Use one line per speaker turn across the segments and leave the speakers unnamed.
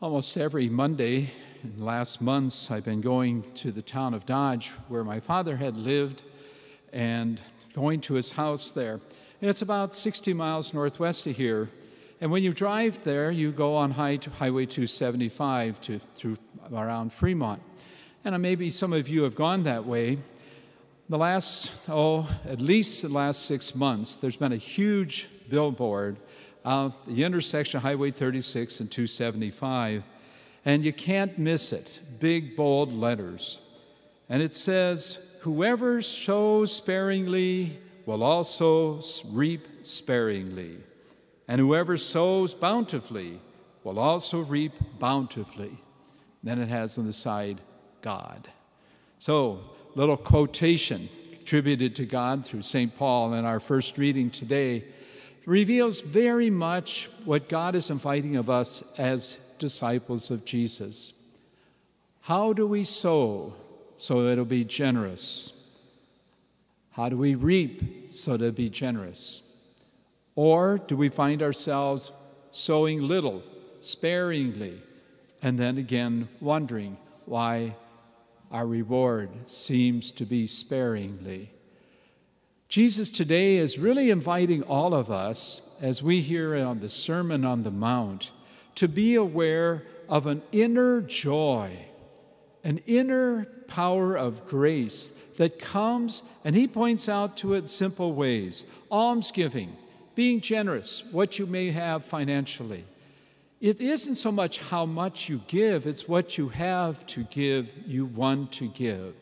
Almost every Monday in the last months, I've been going to the town of Dodge where my father had lived and going to his house there. And it's about 60 miles northwest of here. And when you drive there, you go on Highway 275 through around Fremont. And maybe some of you have gone that way. At least the last 6 months, there's been a huge billboard the intersection of Highway 36 and 275, and you can't miss it. Big, bold letters. And it says, "Whoever sows sparingly will also reap sparingly, and whoever sows bountifully will also reap bountifully." Then it has on the side, God. So, little quotation attributed to God through St. Paul in our first reading today reveals very much what God is inviting of us as disciples of Jesus. How do we sow so that it'll be generous? How do we reap so that it'll be generous? Or do we find ourselves sowing little, sparingly, and then again wondering why our reward seems to be sparingly? Jesus today is really inviting all of us, as we hear on the Sermon on the Mount, to be aware of an inner joy, an inner power of grace that comes, and he points out to it in simple ways. Almsgiving, being generous, what you may have financially. It isn't so much how much you give, it's what you have to give, you want to give.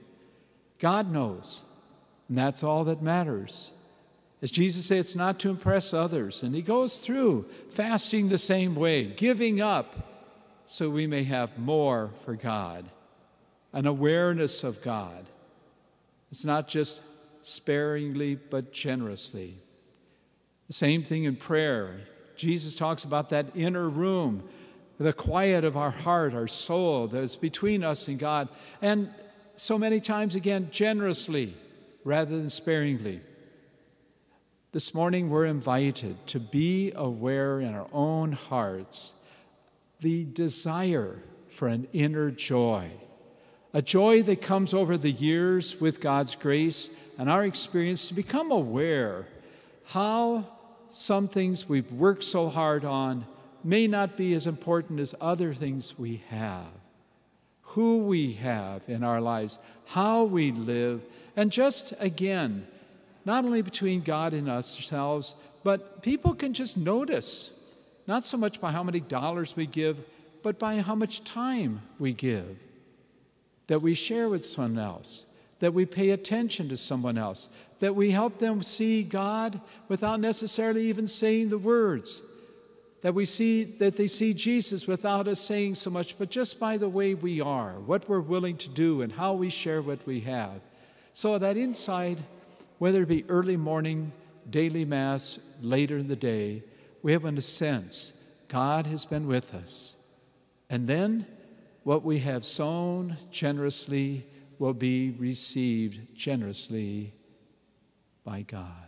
God knows. And that's all that matters. As Jesus said, it's not to impress others. And he goes through fasting the same way, giving up so we may have more for God, an awareness of God. It's not just sparingly, but generously. The same thing in prayer. Jesus talks about that inner room, the quiet of our heart, our soul that's between us and God. And so many times again, generously, rather than sparingly. This morning we're invited to be aware in our own hearts the desire for an inner joy, a joy that comes over the years with God's grace and our experience to become aware how some things we've worked so hard on may not be as important as other things we have, who we have in our lives, how we live. And just again, not only between God and ourselves, but people can just notice, not so much by how many dollars we give, but by how much time we give, that we share with someone else, that we pay attention to someone else, that we help them see God without necessarily even saying the words, that they see Jesus without us saying so much, but just by the way we are, what we're willing to do, and how we share what we have. So that inside, whether it be early morning, daily Mass, later in the day, we have a sense God has been with us. And then what we have sown generously will be received generously by God.